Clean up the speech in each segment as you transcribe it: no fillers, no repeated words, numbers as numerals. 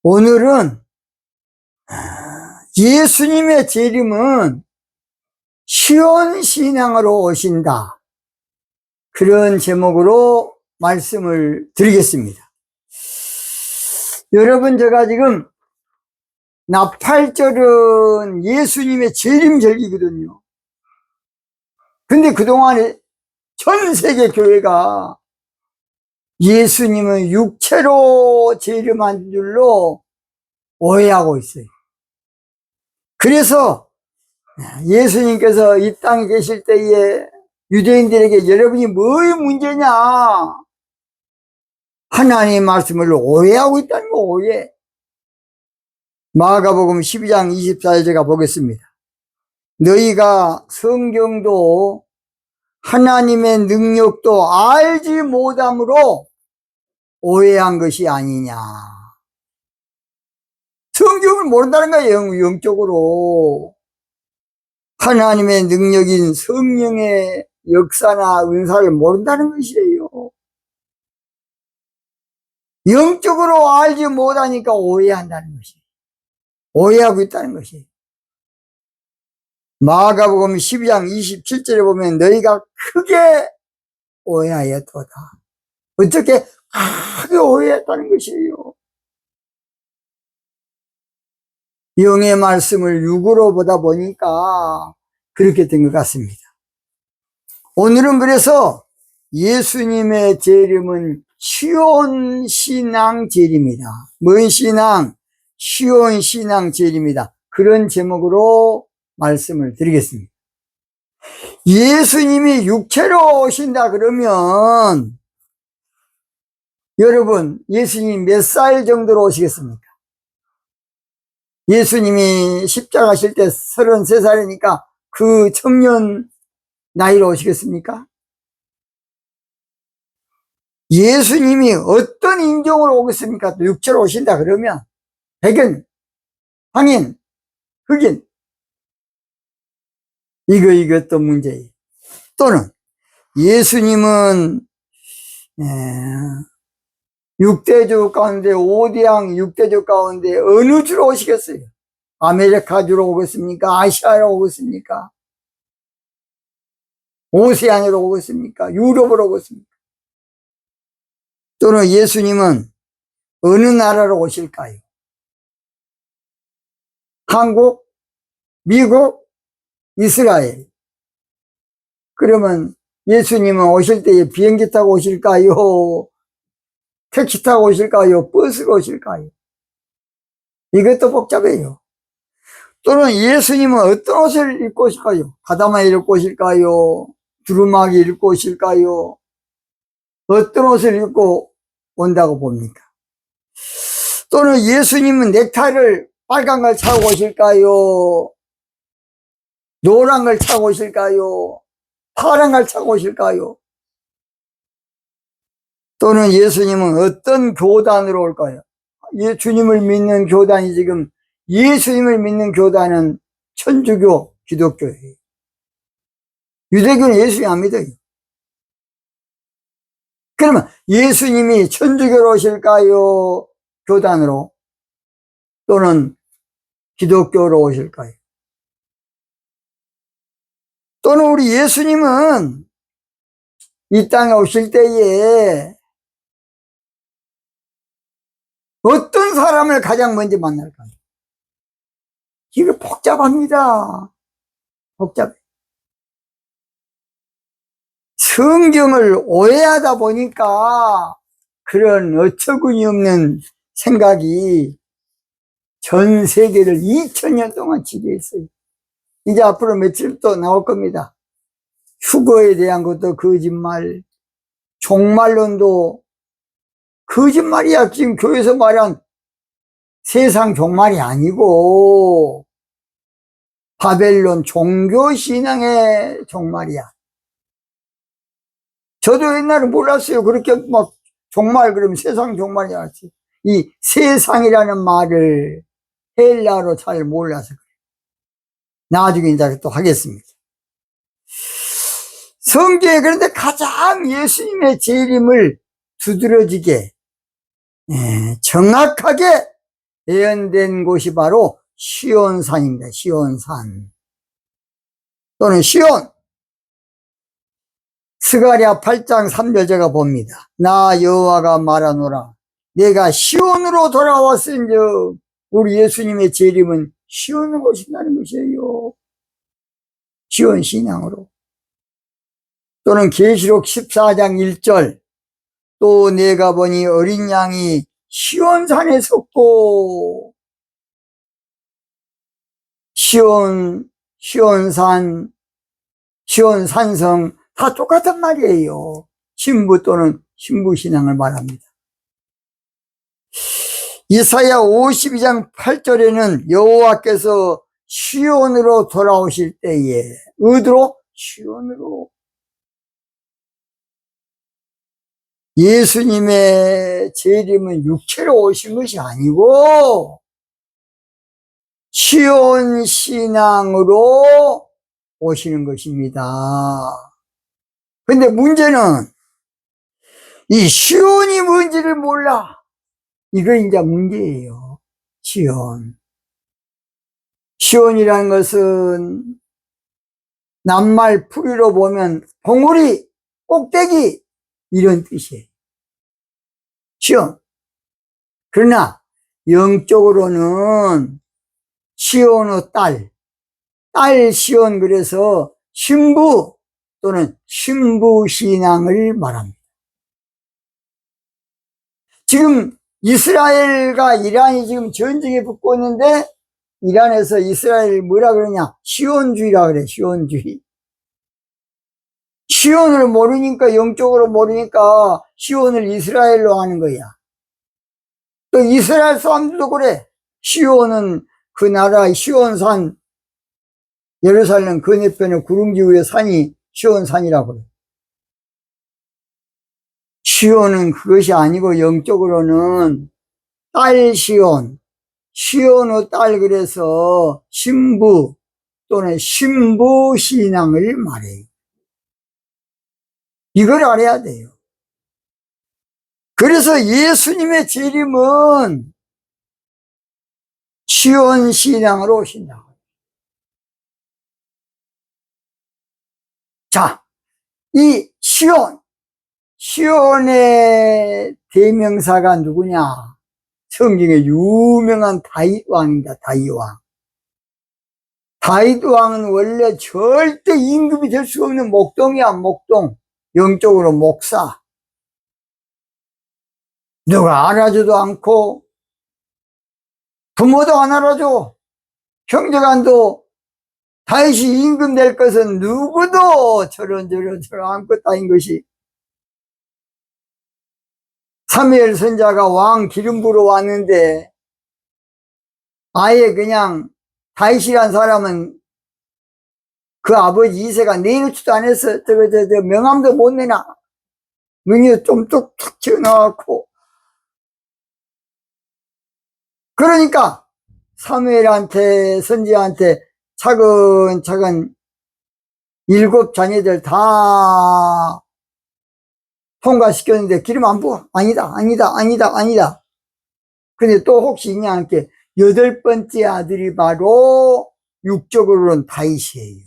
오늘은 예수님의 재림은 시온신앙으로 오신다. 그런 제목으로 말씀을 드리겠습니다. 여러분, 제가 지금 나팔절은 예수님의 재림절기거든요. 근데 그동안에 전 세계 교회가 예수님은 육체로 재림한 줄로 오해하고 있어요. 그래서 예수님께서 이 땅에 계실 때에 유대인들에게 여러분이 뭐의 문제냐? 하나님의 말씀을 오해하고 있다는 거, 오해. 마가복음 12장 24절 제가 보겠습니다. 너희가 성경도 하나님의 능력도 알지 못함으로 오해한 것이 아니냐. 성경을 모른다는 거예요, 영적으로. 하나님의 능력인 성령의 역사나 은사를 모른다는 것이에요. 영적으로 알지 못하니까 오해한다는 것이에요. 오해하고 있다는 것이에요. 마가복음 12장 27절에 보면 너희가 크게 오해하였도다. 어떻게 크게 오해했다는 것이에요. 영의 말씀을 육으로 보다 보니까 그렇게 된 것 같습니다. 오늘은 그래서 예수님의 재림은 시온신앙 재림이다. 뭔 신앙? 시온신앙 재림이다. 그런 제목으로 말씀을 드리겠습니다. 예수님이 육체로 오신다 그러면 여러분, 예수님 몇 살 정도로 오시겠습니까? 예수님이 십자가 하실 때 33살이니까 그 청년 나이로 오시겠습니까? 예수님이 어떤 인종으로 오겠습니까? 또 육체로 오신다 그러면 백인, 황인, 흑인, 이것도 문제예요. 또는 예수님은 6대주 가운데 5대양 6대주 가운데 어느 주로 오시겠어요? 아메리카 주로 오겠습니까? 아시아로 오겠습니까? 오세아니로 오겠습니까? 유럽으로 오겠습니까? 또는 예수님은 어느 나라로 오실까요? 한국, 미국, 이스라엘. 그러면 예수님은 오실 때에 비행기 타고 오실까요? 택시 타고 오실까요? 버스로 오실까요? 이것도 복잡해요. 또는 예수님은 어떤 옷을 입고 오실까요? 가다마이 입고 오실까요? 두루마기 입고 오실까요? 어떤 옷을 입고 온다고 봅니까? 또는 예수님은 넥타이를 빨간 걸 차고 오실까요? 노란 걸 차고 오실까요? 파란 걸 차고 오실까요? 또는 예수님은 어떤 교단으로 올까요? 주님을 믿는 교단이 지금 예수님을 믿는 교단은 천주교, 기독교예요. 유대교는 예수님 안 믿어요. 그러면 예수님이 천주교로 오실까요? 교단으로? 또는 기독교로 오실까요? 또는 우리 예수님은 이 땅에 오실 때에 어떤 사람을 가장 먼저 만날까요? 이거 복잡합니다. 복잡해. 성경을 오해하다 보니까 그런 어처구니 없는 생각이 전 세계를 2000년 동안 지배했어요. 이제 앞으로 며칠 또 나올 겁니다. 휴거에 대한 것도 거짓말, 종말론도 거짓말이야. 지금 교회에서 말한 세상 종말이 아니고 바벨론 종교신앙의 종말이야. 저도 옛날에 몰랐어요. 그렇게 막 종말 그러면 세상 종말이 알았지. 이 세상이라는 말을 헬라어로 잘 몰라서 그래요. 나중에 이제 또 하겠습니다. 성경에 그런데 가장 예수님의 재림을 두드러지게 정확하게 예언된 곳이 바로 시온산입니다. 시온산 또는 시온. 스가랴 8장 3절 제가 봅니다. 나 여호와가 말하노라. 내가 시온으로 돌아왔은즉, 우리 예수님의 재림은 시온으로 오신다는 것이에요. 시온 신앙으로. 또는 계시록 14장 1절. 또 내가 보니 어린 양이 시온산에 섰고, 시온산, 시온산성 다 똑같은 말이에요. 신부 또는 신부신앙을 말합니다. 이사야 52장 8절에는 여호와께서 시온으로 돌아오실 때에, 어디로? 시온으로. 예수님의 재림은 육체로 오신 것이 아니고 시온 신앙으로 오시는 것입니다. 근데 문제는 이 시온이 뭔지를 몰라. 이거 이제 문제예요. 시온. 시온이라는 것은 낱말 풀이로 보면 봉우리, 꼭대기 이런 뜻이에요. 시온. 그러나 영적으로는 시온의 딸 시온, 그래서 신부 또는 신부신앙을 말합니다. 지금 이스라엘과 이란이 지금 전쟁에 붙고 있는데, 이란에서 이스라엘 뭐라 그러냐? 시온주의라 그래. 시온주의. 시온을 모르니까, 영적으로 모르니까 시온을 이스라엘로 하는 거야. 또 이스라엘 사람들도 그래. 시온은 그 나라 시온산, 예루살렘 건너편에 구릉지 위에 산이 시온산이라고 그래. 시온은 그것이 아니고 영적으로는 딸 시온, 시온의 딸, 그래서 신부 또는 신부신앙을 말해요. 이걸 알아야 돼요. 그래서 예수님의 재림은 시온 신앙으로 오신다. 자, 이 시온의 대명사가 누구냐? 성경에 유명한 다윗 왕입니다. 다윗 왕. 다윗 왕은 원래 절대 임금이 될 수 없는 목동이야. 목동. 영적으로 목사. 누가 알아줘도 않고, 부모도 안 알아줘. 형제간도 다윗이 임금 될 것은 누구도 저런 아무것도 아닌 것이, 사무엘 선지자가 왕 기름 부러 왔는데 아예 그냥 다윗이란 사람은 그 아버지 이새가 내놓지도 않았어. 명함도 못 내놔. 눈이 좀 뚝뚝 튀어나왔고. 그러니까 사무엘한테, 선지자한테 차근차근 7 자녀들 다 통과시켰는데 기름 안 부어. 아니다. 근데 또 혹시 있냐 함께 8번째 아들이 바로 육적으로는 다윗이에요.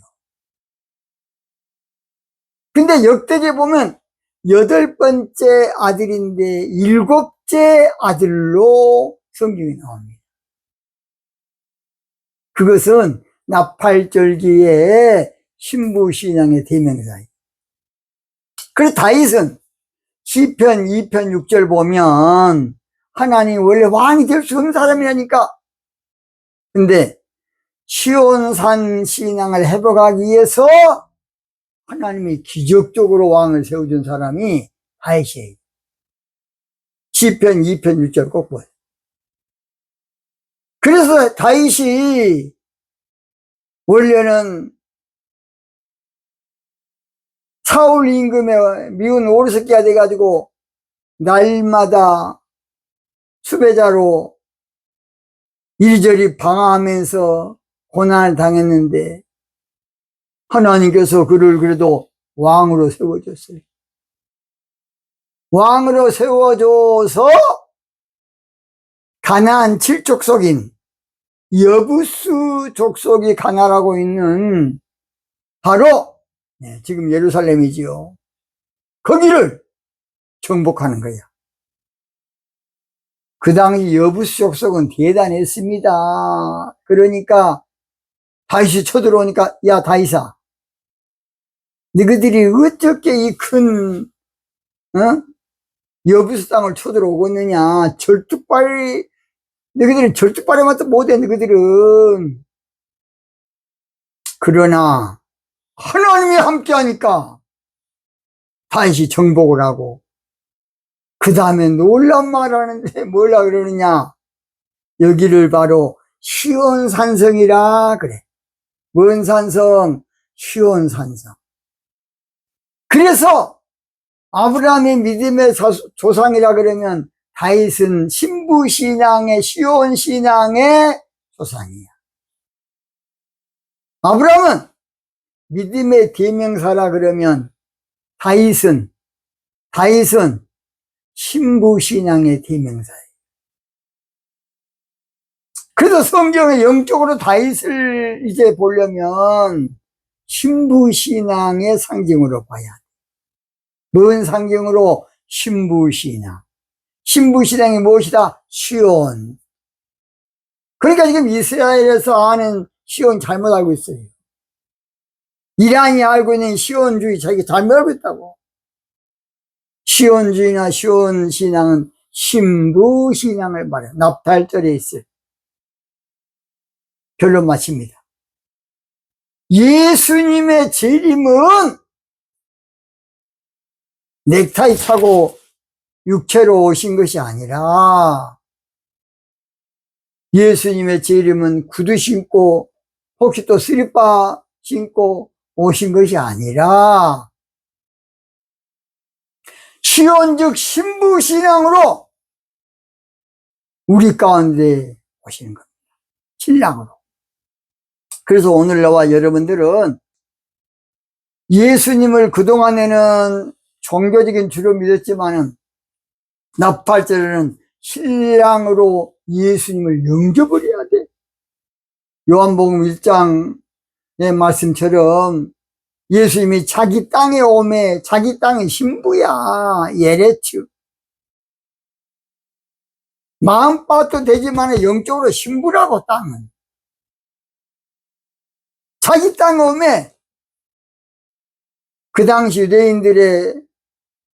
근데 역대기에 보면 8번째 아들인데 7째 아들로 성경이 나옵니다. 그것은 나팔절기의 신부신앙의 대명사예요. 그래서 다윗은 시편 2편 6절 보면 하나님 원래 왕이 될 수 없는 사람이라니까. 근데 시온산 신앙을 회복하기 위해서 하나님이 기적적으로 왕을 세워준 사람이 다윗이에요. 시편 2편 6절 꼭 보여요. 그래서 다윗이 원래는 사울 임금의 미운 오르스키가 돼가지고 날마다 수배자로 이리저리 방황하면서 고난을 당했는데 하나님께서 그를 그래도 왕으로 세워줬어요. 왕으로 세워줘서 가나안 7족속인 여부스 족속이 가나라고 있는 바로 지금 예루살렘이지요. 거기를 정복하는 거야. 그 당시 여부스 족속은 대단했습니다. 그러니까 다윗이 쳐들어오니까, 야 다윗아, 너희들이 어떻게 이 큰 여부스 땅을 쳐들어오겠느냐. 너희들은 절뚝발에만 못해. 너희들은. 그러나 하나님이 함께하니까 다윗이 정복을 하고, 그 다음에 놀란 말 하는데 뭐라 그러느냐. 여기를 바로 시온산성이라 그래. 뭔 산성? 시온산성. 그래서 아브라함의 믿음의 조상이라 그러면 다윗은 신부신앙의 시온신앙의 조상이야. 아브라함은 믿음의 대명사라 그러면 다윗은 신부신앙의 대명사예요. 그래도 성경에 영적으로 다윗을 이제 보려면 신부신앙의 상징으로 봐야 돼. 뭔 상징으로? 신부신앙. 신부신앙이 무엇이다? 시온. 그러니까 지금 이스라엘에서 아는 시온 잘못 알고 있어요. 이란이 알고 있는 시온주의 자기가 잘못 알고 있다고. 시온주의나 시온신앙은 신부신앙을 말해요. 납달절에 있어요. 결론 마칩니다. 예수님의 재림은 넥타이 차고 육체로 오신 것이 아니라, 예수님의 재림은 구두 신고 혹시 또 슬리퍼 신고 오신 것이 아니라 시온즉 신부신앙으로 우리 가운데 오시는 겁니다. 신랑으로. 그래서 오늘 나와 여러분들은 예수님을 그동안에는 종교적인 주로 믿었지만은 납팔절에는 신랑으로 예수님을 영접을 해야 돼. 요한복음 1장의 말씀처럼 예수님이 자기 땅에 오매 자기 땅의 신부야. 예레츠. 마음밭도 되지만 영적으로 신부라고. 땅은 자기 땅에 오매. 그 당시 유대인들의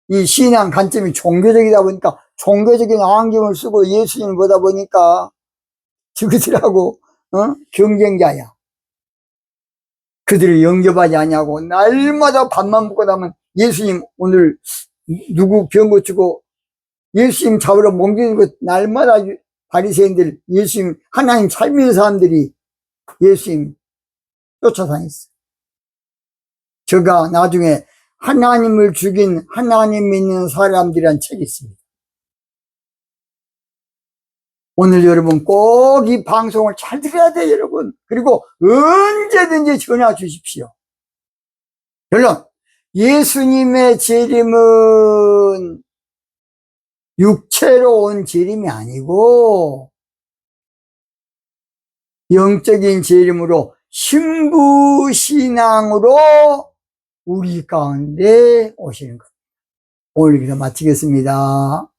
이 신앙 관점이 종교적이다 보니까 종교적인 안경을 쓰고 예수님을 보다 보니까 저것들하고 경쟁자야. 그들을 영접하지 않냐고 날마다 밥만 먹고 나면 예수님 오늘 누구 병 고치고 예수님 잡으러 멍기는 것 날마다 바리새인들 예수님 하나님 잘 믿는 사람들이 예수님 쫓아다녔어. 제가 나중에 하나님을 죽인 하나님 믿는 사람들이란 책이 있습니다. 오늘 여러분 꼭 이 방송을 잘 들어야 돼요, 여러분. 그리고 언제든지 전화 주십시오. 결론, 예수님의 재림은 육체로 온 재림이 아니고 영적인 재림으로 신부신앙으로 우리 가운데 오시는 것. 오늘 여기서 마치겠습니다.